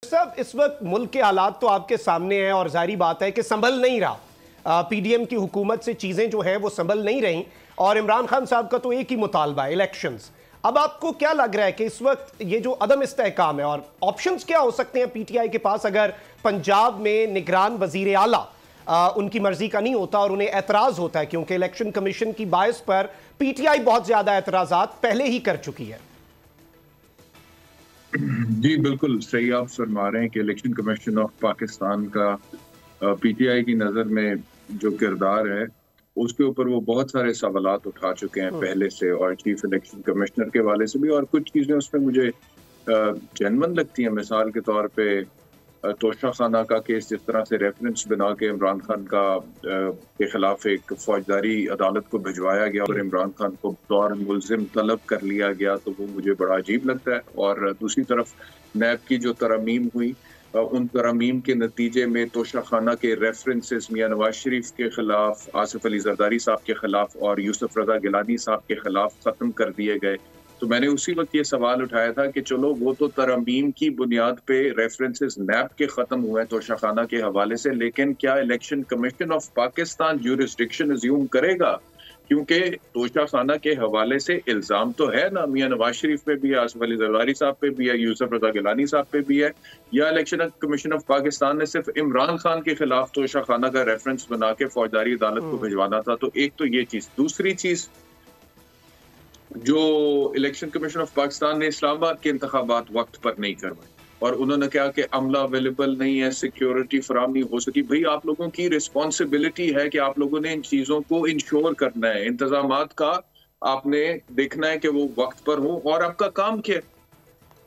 सब इस वक्त मुल्क के हालात तो आपके सामने हैं और जाहिर बात है कि संभल नहीं रहा। पीडीएम की हुकूमत से चीज़ें जो हैं वो संभल नहीं रहीं और इमरान खान साहब का तो एक ही मुतालबा है, इलेक्शंस। अब आपको क्या लग रहा है कि इस वक्त ये जो अदम इस्तेहकाम है और ऑप्शंस क्या हो सकते हैं पीटीआई के पास अगर पंजाब में निगरान वजीर आला उनकी मर्जी का नहीं होता और उन्हें एतराज़ होता है, क्योंकि इलेक्शन कमीशन की बायस पर पीटीआई बहुत ज़्यादा एतराज़ात पहले ही कर चुकी है। जी बिल्कुल सही आप फरमा रहे हैं कि इलेक्शन कमीशन ऑफ पाकिस्तान का पीटीआई की नज़र में जो किरदार है उसके ऊपर वो बहुत सारे सवालात उठा चुके हैं पहले से, और चीफ इलेक्शन कमिश्नर के वाले से भी, और कुछ चीज़ें उसमें मुझे जनमन लगती हैं। मिसाल के तौर पे तोशा खाना का केस जिस तरह से रेफरेंस बना के इमरान खान का के खिलाफ एक फौजदारी अदालत को भिजवाया गया और इमरान खान को बतौर मुलजिम तलब कर लिया गया, तो वो मुझे बड़ा अजीब लगता है। और दूसरी तरफ नैब की जो तरमीम हुई, उन तरमीम के नतीजे में तोशा खाना के रेफरेंसेस मियां नवाज शरीफ के खिलाफ, आसिफ अली जरदारी साहब के खिलाफ और यूसुफ रजा गिलानी साहब के खिलाफ खत्म कर दिए गए। तो मैंने उसी वक्त ये सवाल उठाया था कि चलो वो तो तरमीम की बुनियाद पे रेफरेंसेस नैब के खत्म हुए हैं तोशा खाना के हवाले से, लेकिन क्या election commission of Pakistan jurisdiction assume करेगा? क्योंकि तोशा खाना के हवाले से इल्जाम तो है ना, मियां नवाज शरीफ पे भी है, आसिफ अली जरदारी साहब पे भी है, यूसुफ रजा गिलानी साहब पे भी है, या इलेक्शन कमीशन ऑफ पाकिस्तान ने सिर्फ इमरान खान के खिलाफ तोशा खाना का रेफरेंस बना के फौजदारी अदालत को भिजवाना था? तो एक तो ये चीज। दूसरी चीज, जो इलेक्शन कमीशन ऑफ पाकिस्तान ने इस्लामाबाद के इंतखाबात वक्त पर नहीं करवाए और उन्होंने कहा कि अमला अवेलेबल नहीं है, सिक्योरिटी फराम नहीं हो सकी। भाई आप लोगों की रिस्पॉन्सिबिलिटी है कि आप लोगों ने इन चीजों को इंश्योर करना है, इंतजामात का आपने देखना है कि वो वक्त पर हो। और आपका काम क्या है?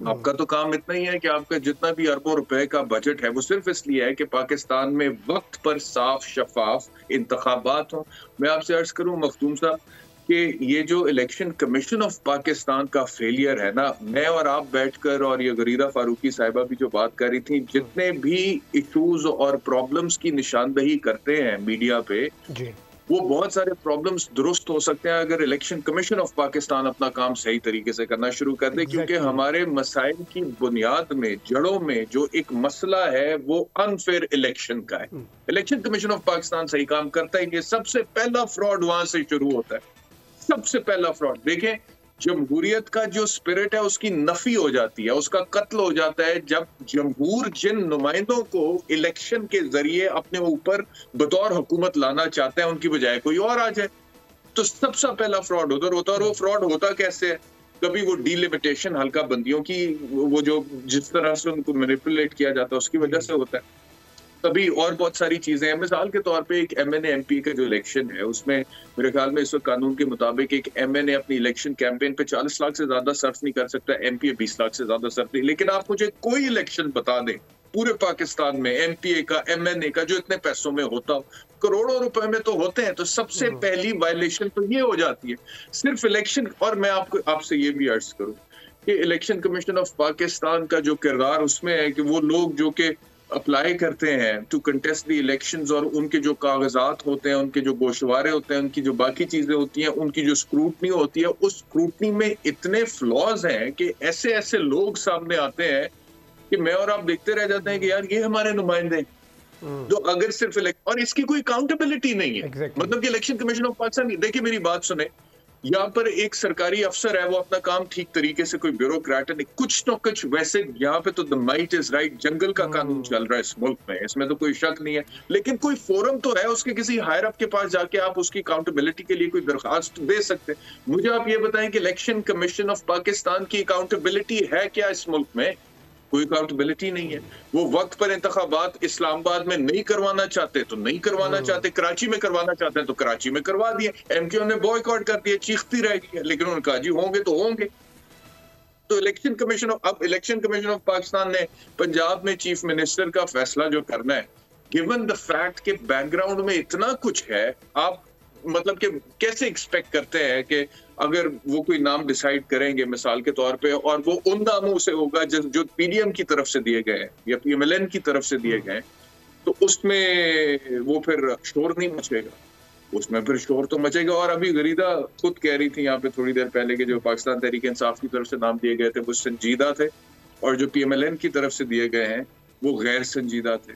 आपका तो काम इतना ही है कि आपका जितना भी अरबों रुपए का बजट है वो सिर्फ इसलिए है कि पाकिस्तान में वक्त पर साफ शफाफ इंतखाबात हो। मैं आपसे अर्ज करूं मखदूम साहब कि ये जो इलेक्शन कमीशन ऑफ पाकिस्तान का फेलियर है ना, मैं और आप बैठकर और ये गरीदा फारूकी साहिबा भी जो बात कर रही थी, जितने भी इशूज और प्रॉब्लम्स की निशानदही करते हैं मीडिया पे जी, वो बहुत सारे प्रॉब्लम्स दुरुस्त हो सकते हैं अगर इलेक्शन कमीशन ऑफ पाकिस्तान अपना काम सही तरीके से करना शुरू कर दे। क्योंकि हमारे मसाइल की बुनियाद में, जड़ों में जो एक मसला है वो अनफेयर इलेक्शन का है। इलेक्शन कमीशन ऑफ पाकिस्तान सही काम करता ही नहीं। सबसे पहला फ्रॉड वहां से शुरू होता है, सबसे पहला फ्रॉड। देखें, जमहूरियत का जो स्पिरिट है उसकी नफी हो जाती है, उसका कत्ल हो जाता है जब जमहूर जिन नुमाइंदों को इलेक्शन के जरिए अपने ऊपर बतौर हुकूमत लाना चाहते हैं उनकी बजाय कोई और आ जाए। तो सबसे पहला फ्रॉड उधर होता है। और वो फ्रॉड होता कैसे है? कभी वो डीलिमिटेशन हल्का बंदियों की, वो जो जिस तरह से उनको मैनिपुलेट किया जाता है उसकी वजह से होता है। तभी और बहुत सारी चीजें हैं। मिसाल के तौर पे एक एमएनए एमपी का जो इलेक्शन है उसमें मेरे ख्याल में इस वक्त कानून के मुताबिक एक एमएनए अपनी इलेक्शन कैंपेन पे 40 लाख से ज्यादा सर्फ नहीं कर सकता, एमपी 20 लाख से ज्यादा सर्फ नहीं। लेकिन आप मुझे कोई इलेक्शन बता दें पूरे पाकिस्तान में एमपीए का, एमएनए का, जो इतने पैसों में होता हो, करोड़ों रुपए में तो होते हैं। तो सबसे पहली वायलेशन तो ये हो जाती है सिर्फ इलेक्शन। और मैं आपसे ये भी अर्ज करूं कि इलेक्शन कमीशन ऑफ पाकिस्तान का जो किरदार उसमें है कि वो लोग जो कि अप्लाई करते हैं टू कंटेस्ट द इलेक्शंस, और उनके जो कागजात होते हैं, उनके जो गोशवारे होते हैं, उनकी जो बाकी चीजें होती हैं, उनकी जो स्क्रूटनी होती है, उस स्क्रूटनी में इतने फ्लॉज हैं कि ऐसे ऐसे लोग सामने आते हैं कि मैं और आप देखते रह जाते हैं कि यार ये हमारे नुमाइंदे जो अगर सिर्फ और इसकी कोई अकाउंटेबिलिटी नहीं है। मतलब कि इलेक्शन कमीशन ऑफ पाकिस्तान, देखिए मेरी बात सुने, यहाँ पर एक सरकारी अफसर है, वो अपना काम ठीक तरीके से, कोई ब्यूरोक्रेट है, कुछ न कुछ वैसे यहाँ पे तो द माइट इज राइट, जंगल का कानून चल रहा है इस मुल्क में, इसमें तो कोई शक नहीं है। लेकिन कोई फोरम तो है, उसके किसी हायर अप के पास जाके आप उसकी अकाउंटेबिलिटी के लिए कोई दरखास्त दे सकते हैं। मुझे आप ये बताएं कि इलेक्शन कमीशन ऑफ पाकिस्तान की अकाउंटेबिलिटी है क्या इस मुल्क में? कोई अकाउंटेबिलिटी नहीं है। वो वक्त पर इंतखाबात इस्लामाबाद में नहीं करवाना चाहते तो नहीं करवाना चाहते, कराची में करवाना चाहते हैं तो कराची में करवा दिए, एमक्यू ने बॉयकॉट कर दिया, चीखती रहेगी, लेकिन उन्होंने कहा जी होंगे तो होंगे। तो इलेक्शन कमीशन ऑफ पाकिस्तान ने पंजाब में चीफ मिनिस्टर का फैसला जो करना है, गिवन द फैक्ट के बैकग्राउंड में इतना कुछ है, आप मतलब कि कैसे एक्सपेक्ट करते हैं कि अगर वो कोई नाम डिसाइड करेंगे मिसाल के तौर पे, और वो उन नामों से होगा जो पीडीएम की तरफ से दिए गए हैं या पीएमएलएन की तरफ से दिए गए हैं, तो उसमें वो फिर शोर नहीं मचेगा, उसमें फिर शोर तो मचेगा। और अभी गरीदा खुद कह रही थी यहाँ पे थोड़ी देर पहले कि जो पाकिस्तान तहरीक इंसाफ की तरफ से नाम दिए गए थे वो संजीदा थे, और जो PMLN की तरफ से दिए गए हैं वो गैर संजीदा थे।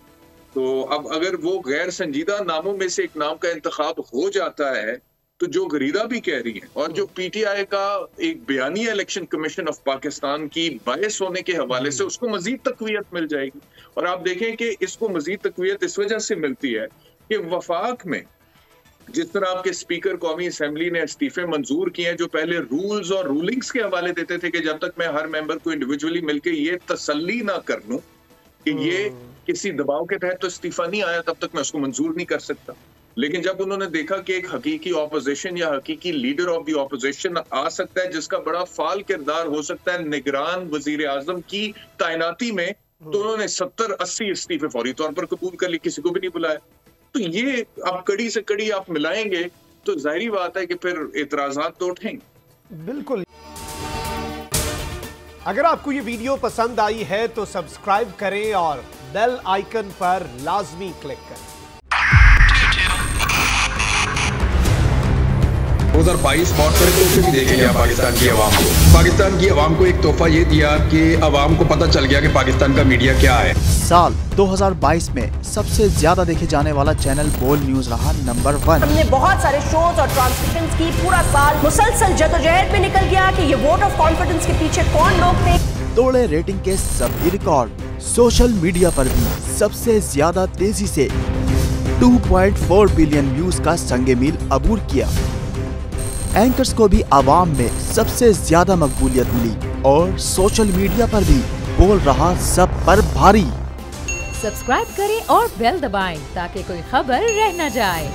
तो अब अगर वो गैर संजीदा नामों में से एक नाम का इंतखाब हो जाता है तो जो गरीदा भी कह रही है और जो PTI का एक बयानी इलेक्शन कमीशन ऑफ पाकिस्तान की बायस होने के हवाले से उसको मजीद तकवीयत मिल जाएगी। और आप देखें कि इसको मजीद तकवीयत इस वजह से मिलती है कि वफाक में जिस तरह आपके स्पीकर कौमी असेंबली ने इस्तीफे मंजूर किए हैं, जो पहले रूल्स और रूलिंग्स के हवाले देते थे कि जब तक मैं हर मेंबर को इंडिविजुअली मिलकर ये तसल्ली ना कर लूं कि ये किसी दबाव के तहत तो इस्तीफा नहीं आया, तब तक मैं उसको मंजूर नहीं कर सकता। लेकिन जब उन्होंने देखा कि एक हकीकी ऑपोजिशन या हकीकी लीडर ऑफ द ऑपोजिशन आ सकता है जिसका बड़ा फाल किरदार हो सकता है निगरान वजीर आजम की तैनाती में, तो उन्होंने 70-80 इस्तीफे फौरी तौर पर कबूल कर लिए, किसी को भी नहीं बुलाया। तो ये आप कड़ी से कड़ी आप मिलाएंगे तो जाहिर बात है कि फिर एतराजात तो उठेंगे। बिल्कुल। अगर आपको ये वीडियो पसंद आई है तो सब्सक्राइब करें और बेल आइकन पर लाजमी क्लिक करें। 2022 बहुत सारे तोहफे भी देखे गया पाकिस्तान की आवाम को। पाकिस्तान की आवाम को एक तोहफा ये दिया कि आवाम को पता चल गया कि पाकिस्तान का मीडिया क्या है। साल 2022 में सबसे ज्यादा देखे जाने वाला चैनल बोल न्यूज रहा नंबर 1। हमने बहुत सारे शोज और ट्रांसमिशंस की, पूरा साल मुसलसल जदोजहद में निकल गया कि ये वोट ऑफ कॉन्फिडेंस के पीछे कौन लोग थे। तोड़े रेटिंग के सभी रिकॉर्ड। सोशल मीडिया पर भी सबसे ज्यादा तेजी से 2.4 बिलियन व्यूज का संगे मील अबूर किया। एंकर्स को भी आवाम में सबसे ज्यादा मकबूलियत मिली और सोशल मीडिया पर भी बोल रहा सब पर भारी। सब्सक्राइब करें और बेल दबाएं ताकि कोई खबर रह न जाए।